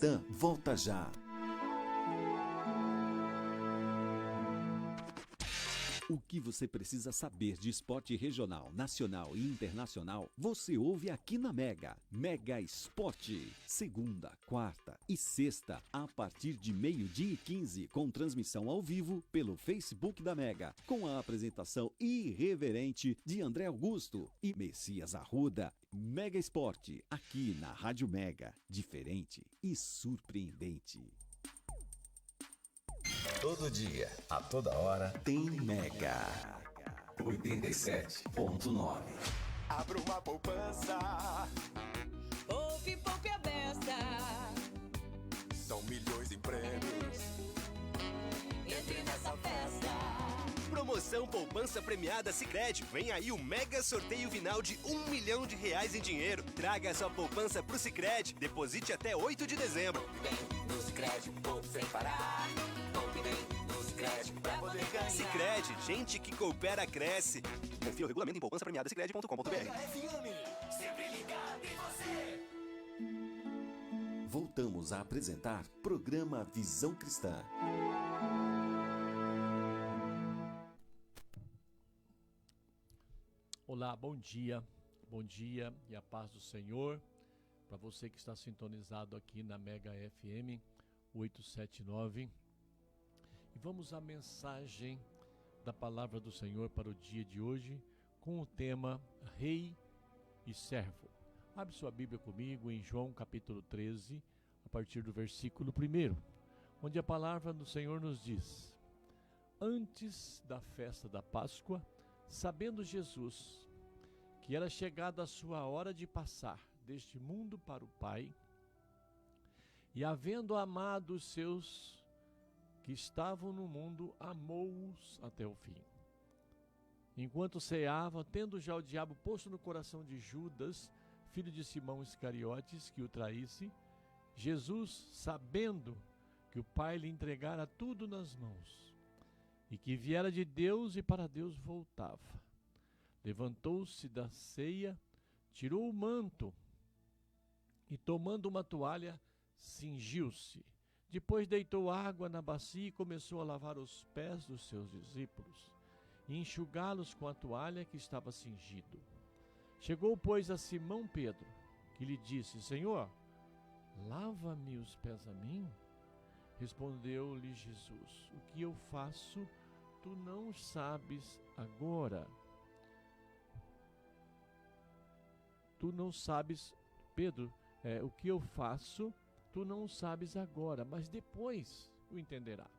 Cristã volta já. O que você precisa saber de esporte regional, nacional e internacional, você ouve aqui na Mega. Mega Esporte. Segunda, quarta e sexta, a partir de 12h15, com transmissão ao vivo pelo Facebook da Mega, com a apresentação irreverente de André Augusto e Messias Arruda. Mega Esporte, aqui na Rádio Mega. Diferente e surpreendente. Todo dia, a toda hora, tem Mega 87.9. Abra uma poupança. Poupe, poupe a beça. São milhões em prêmios. Entre nessa festa. Promoção Poupança Premiada Sicredi. Vem aí o mega sorteio final de R$1 milhão em dinheiro. Traga sua poupança pro Sicredi. Deposite até 8 de dezembro. Vem no Sicredi, poupe sem parar. Pra poder ganhar. Sicredi, gente que coopera, cresce. Confira o regulamento em poupança-premiada-sicredi.com.br. Sempre ligado em você. Voltamos a apresentar programa Visão Cristã. Olá, bom dia e a paz do Senhor para você que está sintonizado aqui na Mega FM 879. E vamos à mensagem da palavra do Senhor para o dia de hoje, com o tema Rei e Servo. Abre sua Bíblia comigo em João capítulo 13, a partir do versículo 1, onde a palavra do Senhor nos diz: Antes da festa da Páscoa, sabendo Jesus que era chegada a sua hora de passar deste mundo para o Pai, e havendo amado os seus que estavam no mundo, amou-os até o fim. Enquanto ceava, tendo já o diabo posto no coração de Judas, filho de Simão Iscariotes, que o traísse, Jesus, sabendo que o Pai lhe entregara tudo nas mãos, e que viera de Deus e para Deus voltava, levantou-se da ceia, tirou o manto, e tomando uma toalha, cingiu-se. Depois deitou água na bacia e começou a lavar os pés dos seus discípulos e enxugá-los com a toalha que estava cingido. Chegou, pois, a Simão Pedro, que lhe disse: Senhor, lava-me os pés a mim? Respondeu-lhe Jesus: O que eu faço, tu não sabes agora. Tu não sabes, Pedro, o que eu faço, tu não sabes agora, mas depois o entenderá.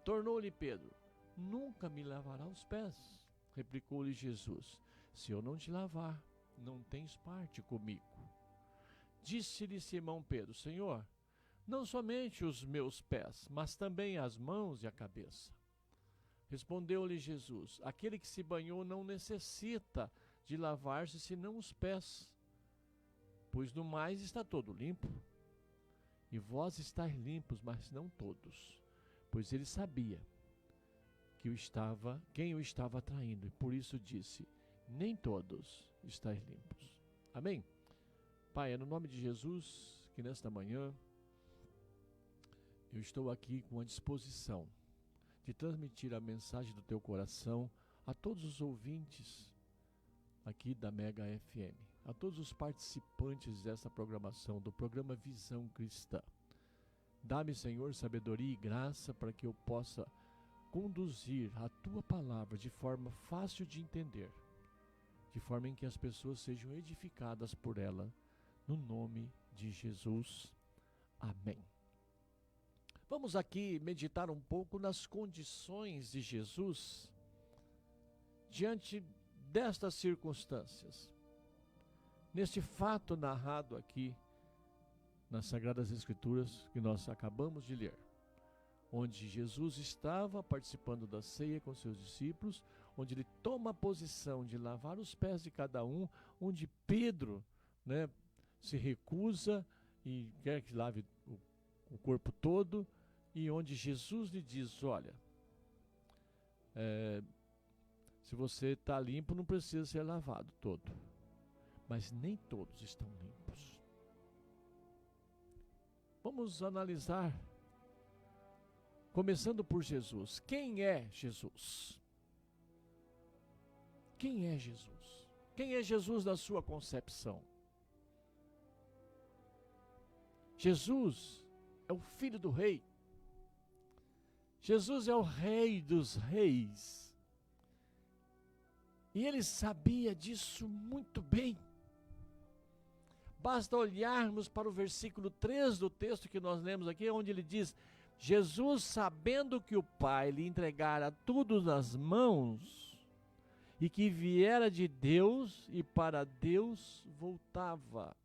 Tornou-lhe Pedro: Nunca me lavará os pés. Replicou-lhe Jesus: Se eu não te lavar, não tens parte comigo. Disse-lhe Simão Pedro: Senhor, não somente os meus pés, mas também as mãos e a cabeça. Respondeu-lhe Jesus: Aquele que se banhou não necessita de lavar-se senão os pés, pois no mais está todo limpo. E vós estáis limpos, mas não todos, pois ele sabia quem o estava traindo, e por isso disse: nem todos estáis limpos. Amém? Pai, é no nome de Jesus que nesta manhã eu estou aqui com a disposição de transmitir a mensagem do teu coração a todos os ouvintes aqui da Mega FM, a todos os participantes dessa programação, do programa Visão Cristã. Dá-me, Senhor, sabedoria e graça para que eu possa conduzir a tua palavra de forma fácil de entender, de forma em que as pessoas sejam edificadas por ela, no nome de Jesus. Amém. Vamos aqui meditar um pouco nas condições de Jesus diante destas circunstâncias. Neste fato narrado aqui nas Sagradas Escrituras que nós acabamos de ler, onde Jesus estava participando da ceia com seus discípulos, onde ele toma a posição de lavar os pés de cada um, onde Pedro, se recusa e quer que lave o corpo todo, e onde Jesus lhe diz: olha, se você está limpo, não precisa ser lavado todo. Mas nem todos estão limpos. Vamos analisar, começando por Jesus. Quem é Jesus? Quem é Jesus? Quem é Jesus na sua concepção? Jesus é o filho do rei. Jesus é o rei dos reis. E ele sabia disso muito bem. Basta olharmos para o versículo 3 do texto que nós lemos aqui, onde ele diz: Jesus, sabendo que o Pai lhe entregara tudo nas mãos, e que viera de Deus e para Deus voltava.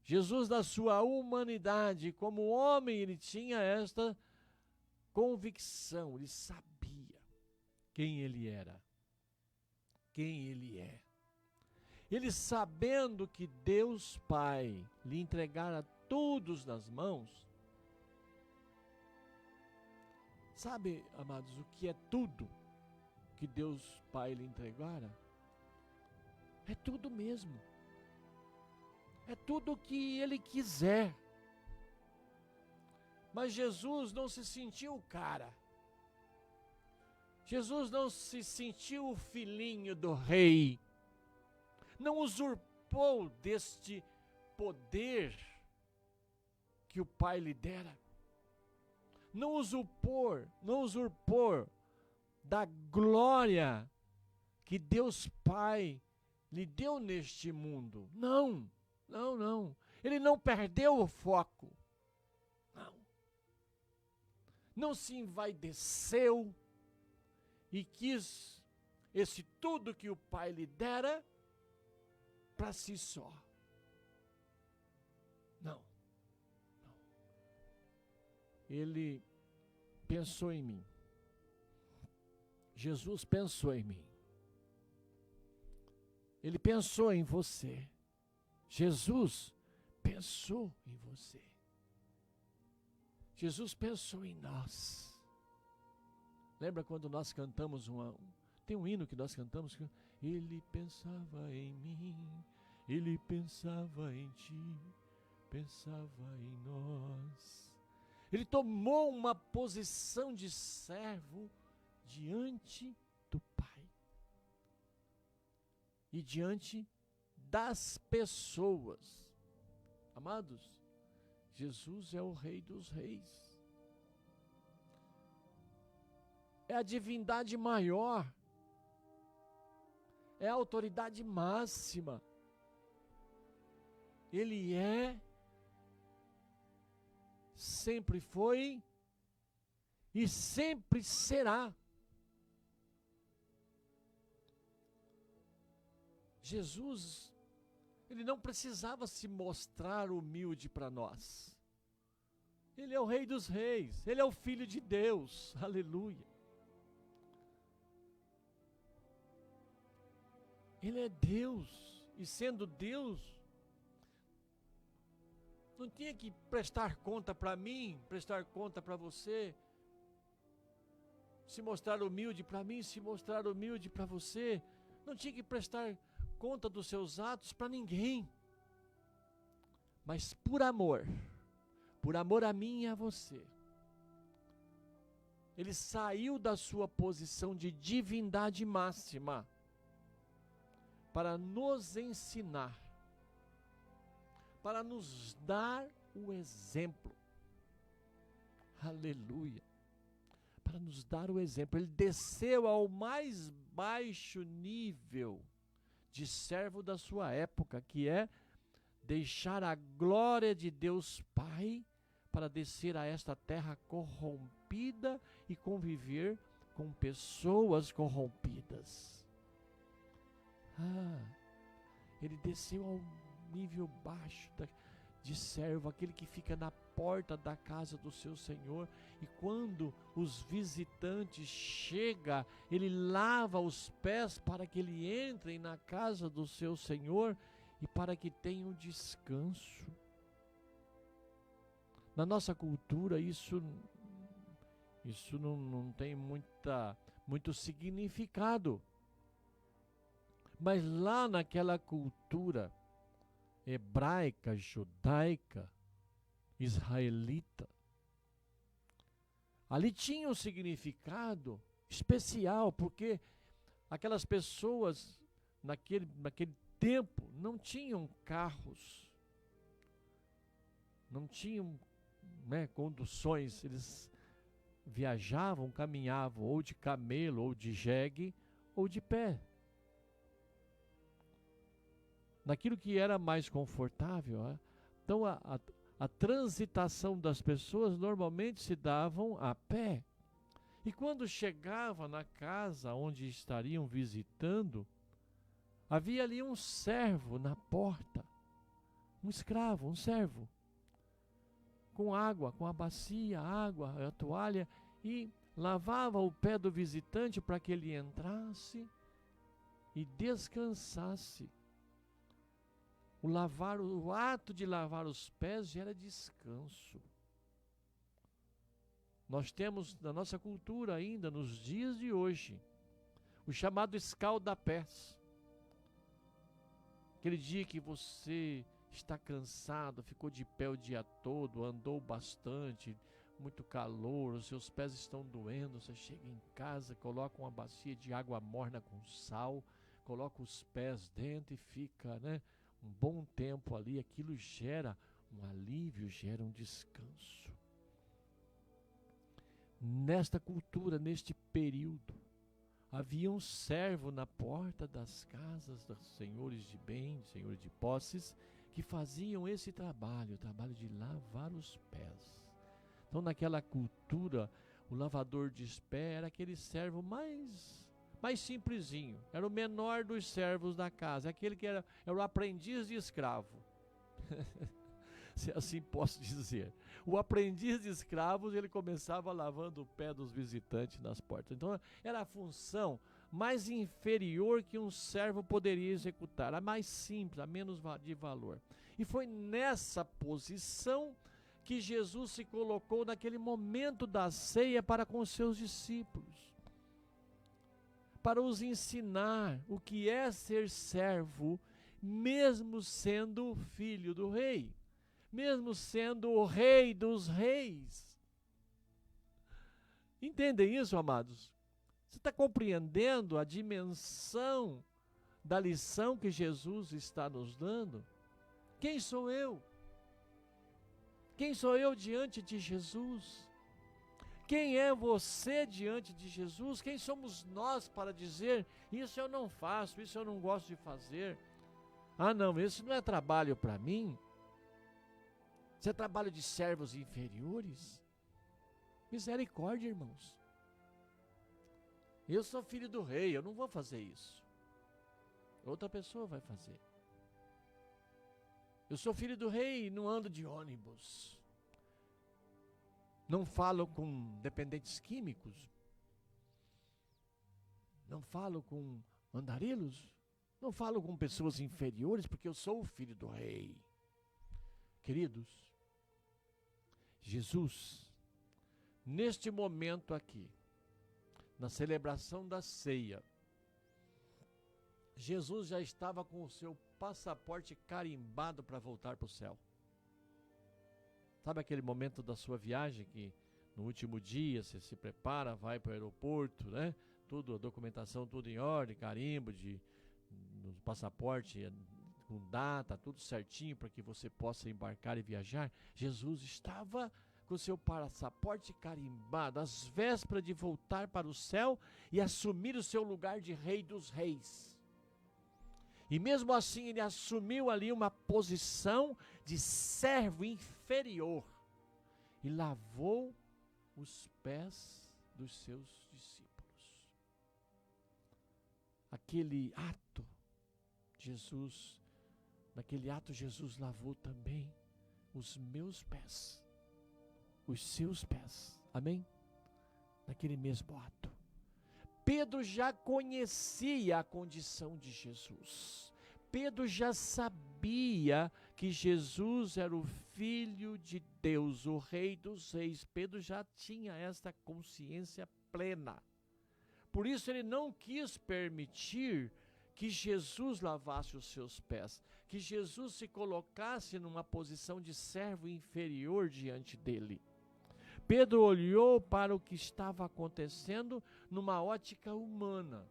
Jesus, na sua humanidade, como homem, ele tinha esta convicção, ele sabia quem ele era, quem ele é. Ele, sabendo que Deus Pai lhe entregara todos nas mãos, sabe, amados, o que é tudo que Deus Pai lhe entregara? É tudo mesmo. É tudo o que ele quiser. Mas Jesus não se sentiu o cara. Jesus não se sentiu o filhinho do rei. Não usurpou deste poder que o Pai lhe dera. Não usurpou da glória que Deus Pai lhe deu neste mundo. Não. Ele não perdeu o foco. Não se envaideceu e quis esse tudo que o Pai lhe dera para si só. Não. Ele pensou em mim. Jesus pensou em mim. Ele pensou em você. Jesus pensou em você. Jesus pensou em nós. Lembra quando nós cantamos tem um hino que nós cantamos que ele pensava em mim, ele pensava em ti, pensava em nós. Ele tomou uma posição de servo diante do Pai e diante das pessoas. Amados, Jesus é o Rei dos Reis. É a divindade maior. É a autoridade máxima. Ele é, sempre foi e sempre será. Jesus, ele não precisava se mostrar humilde para nós. Ele é o Rei dos Reis, ele é o Filho de Deus, aleluia. Ele é Deus, e sendo Deus, não tinha que prestar conta para mim, prestar conta para você, se mostrar humilde para mim, se mostrar humilde para você, não tinha que prestar conta dos seus atos para ninguém, mas por amor a mim e a você, ele saiu da sua posição de divindade máxima para nos ensinar, para nos dar o exemplo, aleluia, para nos dar o exemplo. Ele desceu ao mais baixo nível de servo da sua época, que é deixar a glória de Deus Pai para descer a esta terra corrompida e conviver com pessoas corrompidas. Ele desceu ao nível baixo de servo, aquele que fica na porta da casa do seu Senhor, e quando os visitantes chegam, ele lava os pés para que eles entrem na casa do seu Senhor e para que tenham descanso. Na nossa cultura isso não tem muito significado, mas lá naquela cultura hebraica, judaica, israelita. Ali tinha um significado especial, porque aquelas pessoas naquele tempo não tinham carros, não tinham, né, conduções, eles viajavam, caminhavam ou de camelo, ou de jegue, ou de pé. Naquilo que era mais confortável. Né? Então a transitação das pessoas normalmente se davam a pé. E quando chegava na casa onde estariam visitando, havia ali um servo na porta, um escravo, um servo, com água, com a bacia, a água, a toalha, e lavava o pé do visitante para que ele entrasse e descansasse. O ato de lavar os pés gera descanso. Nós temos na nossa cultura ainda, nos dias de hoje, o chamado escalda-pés. Aquele dia que você está cansado, ficou de pé o dia todo, andou bastante, muito calor, os seus pés estão doendo, você chega em casa, coloca uma bacia de água morna com sal, coloca os pés dentro e fica, né, um bom tempo ali. Aquilo gera um alívio, gera um descanso. Nesta cultura, neste período, havia um servo na porta das casas dos senhores de bem, senhores de posses, que faziam esse trabalho, o trabalho de lavar os pés. Então, naquela cultura, o lavador de pés era aquele servo mais simplesinho, era o menor dos servos da casa, aquele que era o aprendiz de escravo. Se assim posso dizer. O aprendiz de escravos, ele começava lavando o pé dos visitantes nas portas. Então, era a função mais inferior que um servo poderia executar, a mais simples, a menos de valor. E foi nessa posição que Jesus se colocou naquele momento da ceia para com os seus discípulos, para os ensinar o que é ser servo, mesmo sendo filho do rei, mesmo sendo o rei dos reis. Entendem isso, amados? Você está compreendendo a dimensão da lição que Jesus está nos dando? Quem sou eu? Quem sou eu diante de Jesus? Quem é você diante de Jesus? Quem somos nós para dizer, isso eu não faço, isso eu não gosto de fazer? Ah não, isso não é trabalho para mim. Isso é trabalho de servos inferiores? Misericórdia, irmãos. Eu sou filho do rei, eu não vou fazer isso. Outra pessoa vai fazer. Eu sou filho do rei e não ando de ônibus. Não falo com dependentes químicos. Não falo com andarilhos. Não falo com pessoas inferiores, porque eu sou o filho do rei. Queridos, Jesus, neste momento aqui, na celebração da ceia, Jesus já estava com o seu passaporte carimbado para voltar para o céu. Sabe aquele momento da sua viagem que no último dia você se prepara, vai para o aeroporto, né? Tudo, a documentação tudo em ordem, carimbo no passaporte, com data, tudo certinho para que você possa embarcar e viajar. Jesus estava com o seu passaporte carimbado, às vésperas de voltar para o céu e assumir o seu lugar de rei dos reis. E mesmo assim ele assumiu ali uma posição de servo inferior e lavou os pés dos seus discípulos. Aquele ato, naquele ato Jesus lavou também os meus pés, os seus pés, amém? Naquele mesmo ato. Pedro já conhecia a condição de Jesus. Pedro já sabia que Jesus era o Filho de Deus, o Rei dos Reis. Pedro já tinha esta consciência plena. Por isso ele não quis permitir que Jesus lavasse os seus pés, que Jesus se colocasse numa posição de servo inferior diante dele. Pedro olhou para o que estava acontecendo numa ótica humana,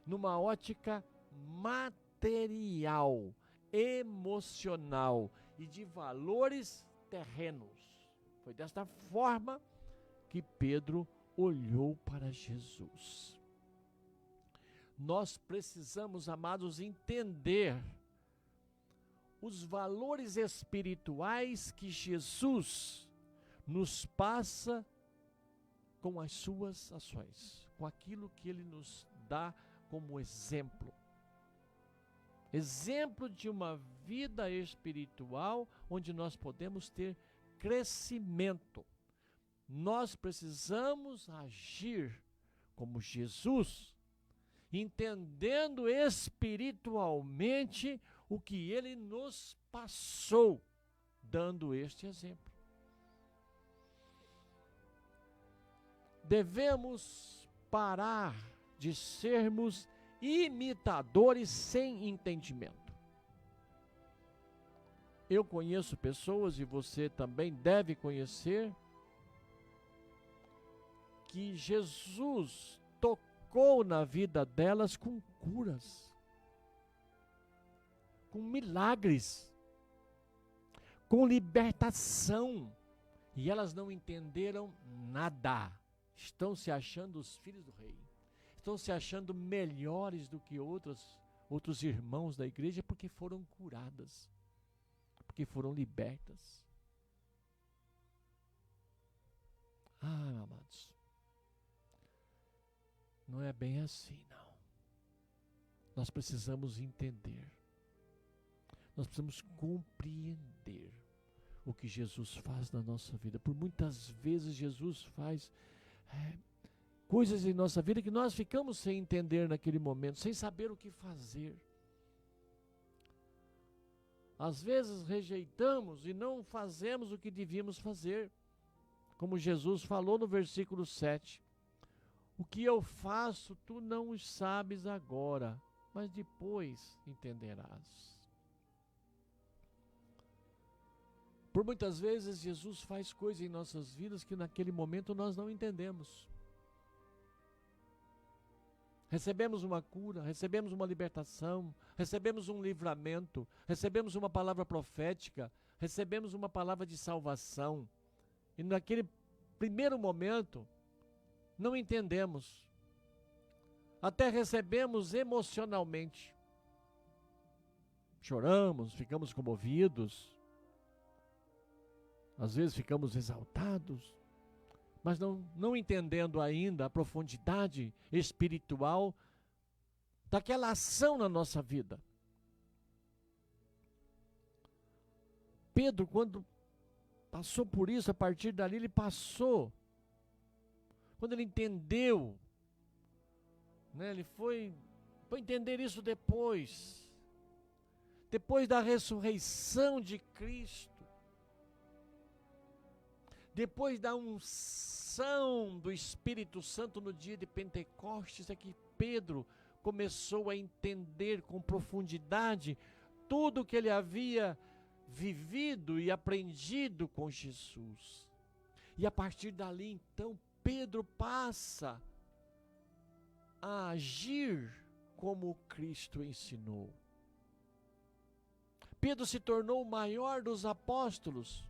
numa ótica material, emocional e de valores terrenos. Foi desta forma que Pedro olhou para Jesus. Nós precisamos, amados, entender os valores espirituais que Jesus nos passa com as suas ações, com aquilo que ele nos dá como exemplo. Exemplo de uma vida espiritual onde nós podemos ter crescimento. Nós precisamos agir como Jesus, entendendo espiritualmente o que ele nos passou, dando este exemplo. Devemos parar de sermos imitadores sem entendimento. Eu conheço pessoas, e você também deve conhecer, que Jesus tocou na vida delas com curas, com milagres, com libertação, e elas não entenderam nada. Estão se achando os filhos do rei, estão se achando melhores do que outros irmãos da igreja, porque foram curadas, porque foram libertas. Amados, não é bem assim, não. Nós precisamos entender, nós precisamos compreender o que Jesus faz na nossa vida. Por muitas vezes Jesus faz coisas em nossa vida que nós ficamos sem entender naquele momento, sem saber o que fazer. Às vezes rejeitamos e não fazemos o que devíamos fazer. Como Jesus falou no versículo 7. O que eu faço, tu não o sabes agora, mas depois entenderás. Por muitas vezes Jesus faz coisas em nossas vidas que naquele momento nós não entendemos. Recebemos uma cura, recebemos uma libertação, recebemos um livramento, recebemos uma palavra profética, recebemos uma palavra de salvação. E naquele primeiro momento, não entendemos. Até recebemos emocionalmente. Choramos, ficamos comovidos. Às vezes ficamos exaltados, mas não entendendo ainda a profundidade espiritual daquela ação na nossa vida. Pedro, quando passou por isso, a partir dali ele passou. Quando ele entendeu, ele foi entender isso depois da ressurreição de Cristo. Depois da unção do Espírito Santo no dia de Pentecostes, é que Pedro começou a entender com profundidade tudo o que ele havia vivido e aprendido com Jesus. E a partir dali, então, Pedro passa a agir como Cristo ensinou. Pedro se tornou o maior dos apóstolos.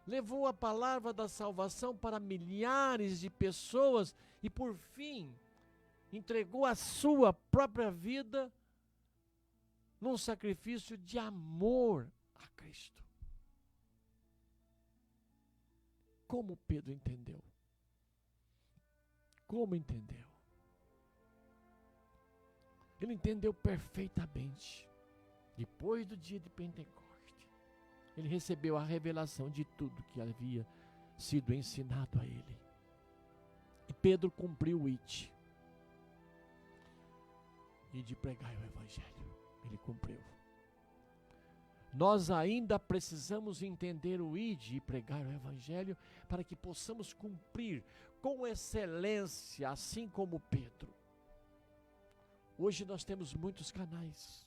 Levou a palavra da salvação para milhares de pessoas e, por fim, entregou a sua própria vida num sacrifício de amor a Cristo. Como Pedro entendeu? Como entendeu? Ele entendeu perfeitamente. Depois do dia de Pentecostes, ele recebeu a revelação de tudo que havia sido ensinado a ele. E Pedro cumpriu o id. E de pregar o evangelho. Ele cumpriu. Nós ainda precisamos entender o id e pregar o evangelho para que possamos cumprir com excelência, assim como Pedro. Hoje nós temos muitos canais,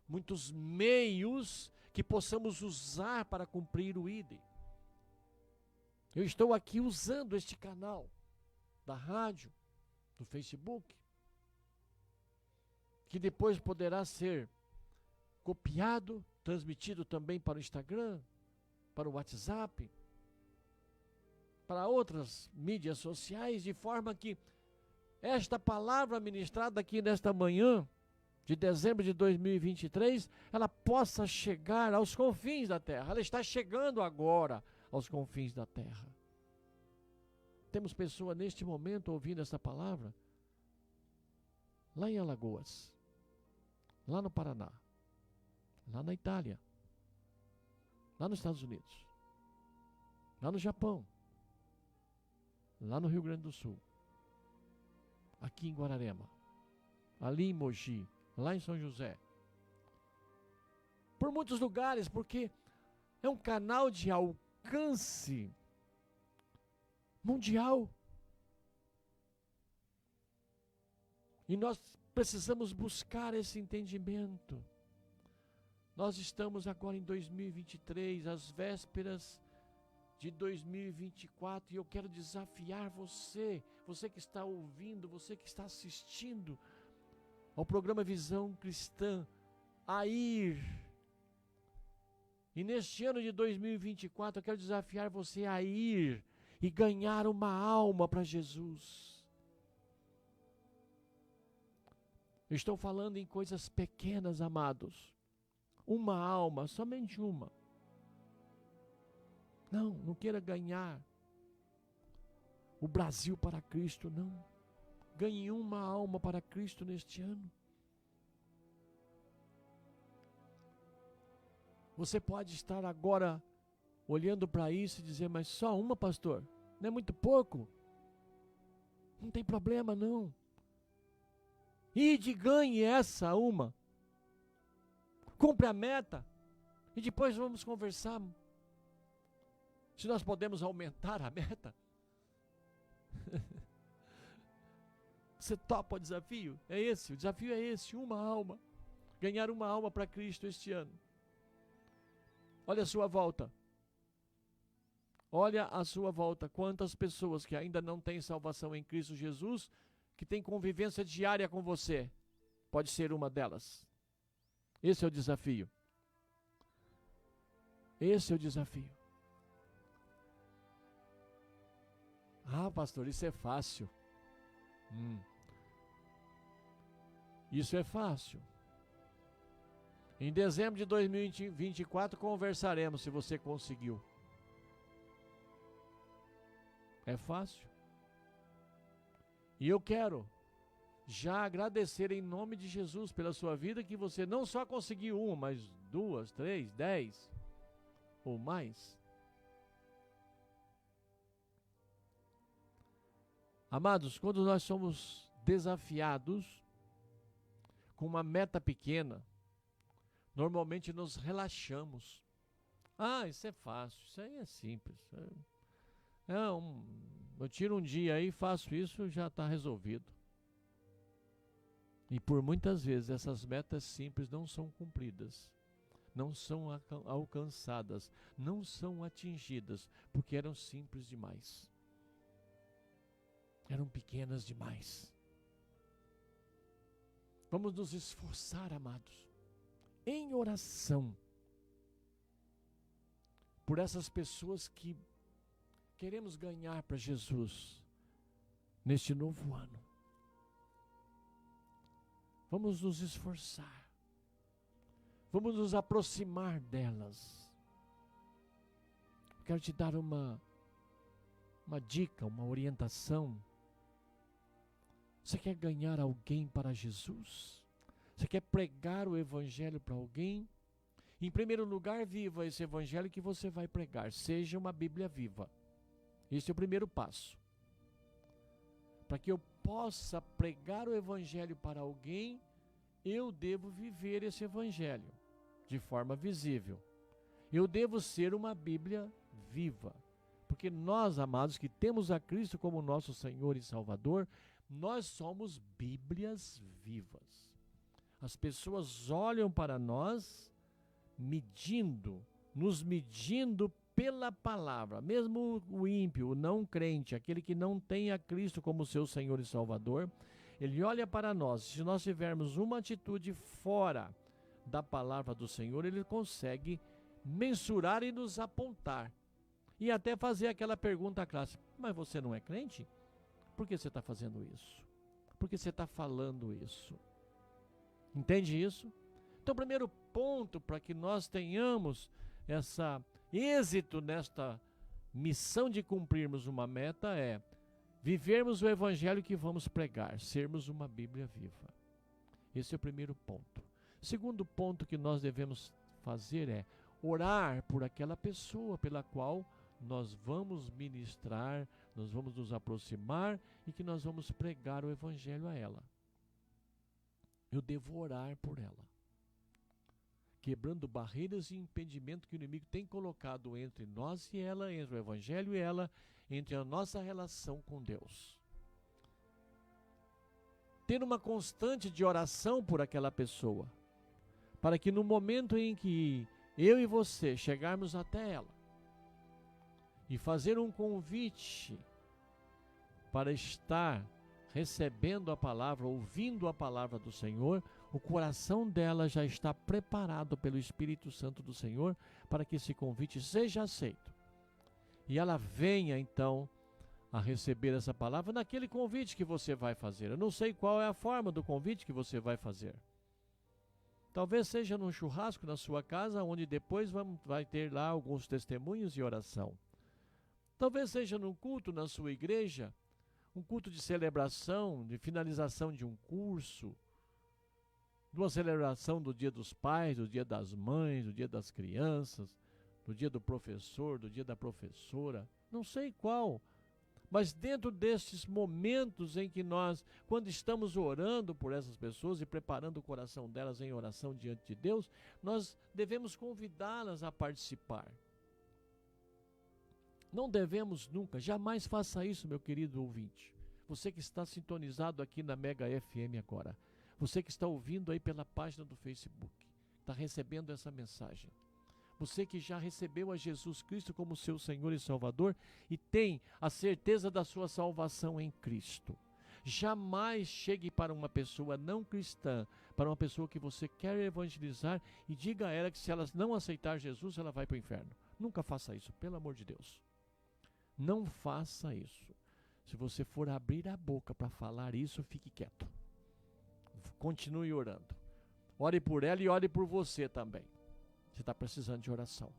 muitos meios que possamos usar para cumprir o ID. Eu estou aqui usando este canal da rádio, do Facebook, que depois poderá ser copiado, transmitido também para o Instagram, para o WhatsApp, para outras mídias sociais, de forma que esta palavra ministrada aqui nesta manhã, de dezembro de 2023, ela possa chegar aos confins da terra. Ela está chegando agora aos confins da terra. Temos pessoa neste momento ouvindo essa palavra lá em Alagoas, lá no Paraná, lá na Itália, lá nos Estados Unidos, lá no Japão, lá no Rio Grande do Sul, aqui em Guararema, ali em Mogi, lá em São José, por muitos lugares, porque é um canal de alcance mundial. E nós precisamos buscar esse entendimento. Nós estamos agora em 2023, às vésperas de 2024, e eu quero desafiar você que está ouvindo, você que está assistindo ao programa Visão Cristã, a ir. E neste ano de 2024, eu quero desafiar você a ir e ganhar uma alma para Jesus. Eu estou falando em coisas pequenas, amados. Uma alma, somente uma. Não queira ganhar o Brasil para Cristo, não. Ganhe uma alma para Cristo neste ano. Você pode estar agora olhando para isso e dizer, mas só uma, pastor? Não é muito pouco? Não tem problema, não. Ide e ganhe essa uma. Cumpre a meta. E depois vamos conversar se nós podemos aumentar a meta. Você topa o desafio? É esse, o desafio é esse, uma alma. Ganhar uma alma para Cristo este ano. Olha a sua volta. Olha a sua volta. Quantas pessoas que ainda não têm salvação em Cristo Jesus, que têm convivência diária com você. Pode ser uma delas. Esse é o desafio. Esse é o desafio. Ah, pastor, isso é fácil. Isso é fácil. Em dezembro de 2024 conversaremos se você conseguiu. É fácil. E eu quero já agradecer em nome de Jesus pela sua vida, que você não só conseguiu uma, mas 2, 3, 10 ou mais. Amados, quando nós somos desafiados com uma meta pequena, normalmente nos relaxamos. Ah, isso é fácil, isso aí é simples. Eu tiro um dia aí, faço isso, já está resolvido. E por muitas vezes essas metas simples não são cumpridas, não são alcançadas, não são atingidas, porque eram simples demais. Eram pequenas demais. Vamos nos esforçar, amados, em oração, por essas pessoas que queremos ganhar para Jesus neste novo ano. Vamos nos esforçar. Vamos nos aproximar delas. Quero te dar uma dica, uma orientação. Você quer ganhar alguém para Jesus? Você quer pregar o Evangelho para alguém? Em primeiro lugar, viva esse Evangelho que você vai pregar. Seja uma Bíblia viva. Esse é o primeiro passo. Para que eu possa pregar o Evangelho para alguém, eu devo viver esse Evangelho de forma visível. Eu devo ser uma Bíblia viva. Porque nós, amados, que temos a Cristo como nosso Senhor e Salvador, Nós somos Bíblias vivas. As pessoas olham para nós nos medindo pela palavra. Mesmo o ímpio, o não crente, aquele que não tem a Cristo como seu Senhor e Salvador, ele olha para nós. Se nós tivermos uma atitude fora da palavra do Senhor, ele consegue mensurar e nos apontar. E até fazer aquela pergunta clássica: mas você não é crente? Por que você está fazendo isso? Por que você está falando isso? Entende isso? Então, o primeiro ponto para que nós tenhamos êxito nesta missão de cumprirmos uma meta é vivermos o evangelho que vamos pregar, sermos uma Bíblia viva. Esse é o primeiro ponto. O segundo ponto que nós devemos fazer é orar por aquela pessoa pela qual nós vamos ministrar, nós vamos nos aproximar e que nós vamos pregar o evangelho a ela. Eu devo orar por ela, quebrando barreiras e impedimentos que o inimigo tem colocado entre nós e ela, entre o evangelho e ela, entre a nossa relação com Deus. Ter uma constante de oração por aquela pessoa, para que no momento em que eu e você chegarmos até ela e fazer um convite para estar recebendo a palavra, ouvindo a palavra do Senhor, o coração dela já está preparado pelo Espírito Santo do Senhor para que esse convite seja aceito. E ela venha então a receber essa palavra naquele convite que você vai fazer. Eu não sei qual é a forma do convite que você vai fazer. Talvez seja num churrasco na sua casa, onde depois vai ter lá alguns testemunhos e oração. Talvez seja num culto na sua igreja, um culto de celebração, de finalização de um curso, de uma celebração do Dia dos Pais, do Dia das Mães, do Dia das Crianças, do Dia do Professor, do Dia da Professora, não sei qual. Mas dentro destes momentos em que nós, quando estamos orando por essas pessoas e preparando o coração delas em oração diante de Deus, nós devemos convidá-las a participar. Não devemos nunca, jamais faça isso, meu querido ouvinte. Você que está sintonizado aqui na Mega FM agora, você que está ouvindo aí pela página do Facebook, está recebendo essa mensagem. Você que já recebeu a Jesus Cristo como seu Senhor e Salvador e tem a certeza da sua salvação em Cristo. Jamais chegue para uma pessoa não cristã, para uma pessoa que você quer evangelizar e diga a ela que se ela não aceitar Jesus, ela vai para o inferno. Nunca faça isso, pelo amor de Deus. Não faça isso. Se você for abrir a boca para falar isso, fique quieto. Continue orando. Ore por ela e ore por você também. Você está precisando de oração.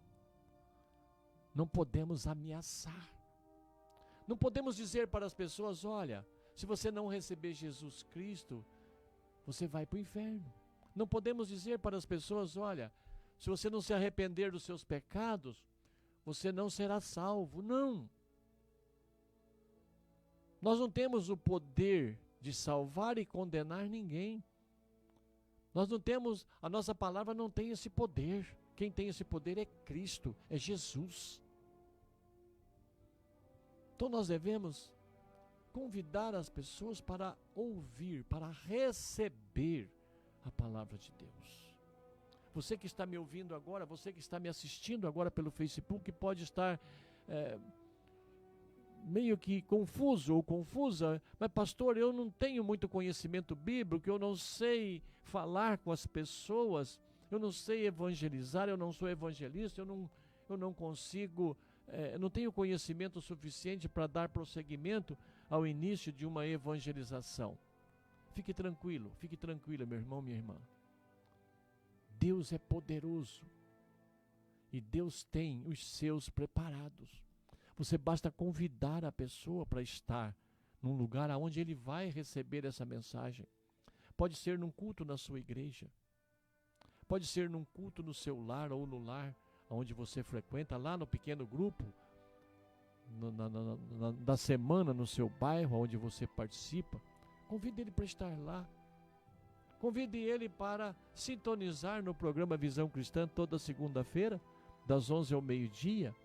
Não podemos ameaçar. Não podemos dizer para as pessoas: olha, se você não receber Jesus Cristo, você vai para o inferno. Não podemos dizer para as pessoas: olha, se você não se arrepender dos seus pecados, você não será salvo. Não. Nós não temos o poder de salvar e condenar ninguém. Nós não temos, a nossa palavra não tem esse poder. Quem tem esse poder é Cristo, é Jesus. Então nós devemos convidar as pessoas para ouvir, para receber a palavra de Deus. Você que está me ouvindo agora, você que está me assistindo agora pelo Facebook, pode estar meio que confuso ou confusa, mas pastor, eu não tenho muito conhecimento bíblico, eu não sei falar com as pessoas, eu não sei evangelizar, eu não sou evangelista, eu não consigo, eu não tenho conhecimento suficiente para dar prosseguimento ao início de uma evangelização. Fique tranquila, meu irmão, minha irmã. Deus é poderoso e Deus tem os seus preparados. Você basta convidar a pessoa para estar num lugar onde ele vai receber essa mensagem. Pode ser num culto na sua igreja. Pode ser num culto no seu lar ou no lar onde você frequenta, lá no pequeno grupo, da semana no seu bairro onde você participa. Convide ele para estar lá. Convide ele para sintonizar no programa Visão Cristã toda segunda-feira, das 11 ao meio-dia.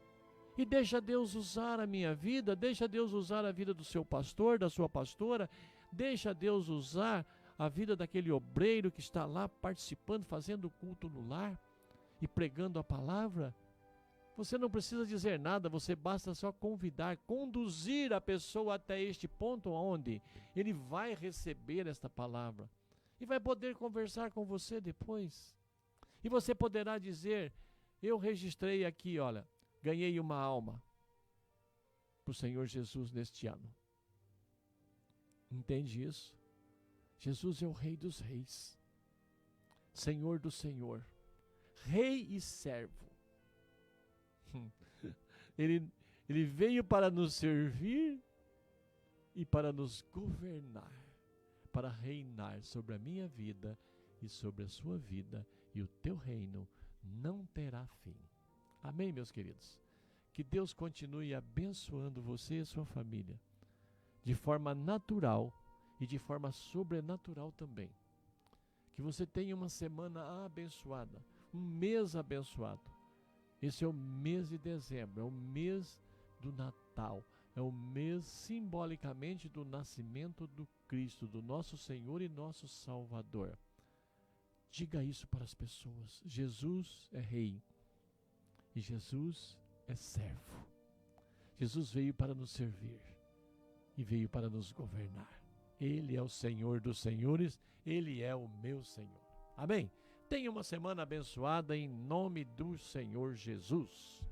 E deixa Deus usar a minha vida, deixa Deus usar a vida do seu pastor, da sua pastora, Deixa Deus usar a vida daquele obreiro que está lá participando, fazendo o culto no lar e pregando a palavra. Você não precisa dizer nada, você basta só convidar, conduzir a pessoa até este ponto onde ele vai receber esta palavra e vai poder conversar com você depois. E você poderá dizer: eu registrei aqui, olha, ganhei uma alma para o Senhor Jesus neste ano. Entende isso? Jesus é o Rei dos Reis, Senhor do Senhor, Rei e servo. Ele veio para nos servir e para nos governar, para reinar sobre a minha vida e sobre a sua vida, e o teu reino não terá fim. Amém, meus queridos? Que Deus continue abençoando você e a sua família, de forma natural e de forma sobrenatural também. Que você tenha uma semana abençoada, um mês abençoado. Esse é o mês de dezembro, é o mês do Natal, é o mês simbolicamente do nascimento do Cristo, do nosso Senhor e nosso Salvador. Diga isso para as pessoas. Jesus é Rei e Jesus é servo. Jesus veio para nos servir e veio para nos governar. Ele é o Senhor dos senhores, Ele é o meu Senhor. Amém? Tenha uma semana abençoada em nome do Senhor Jesus.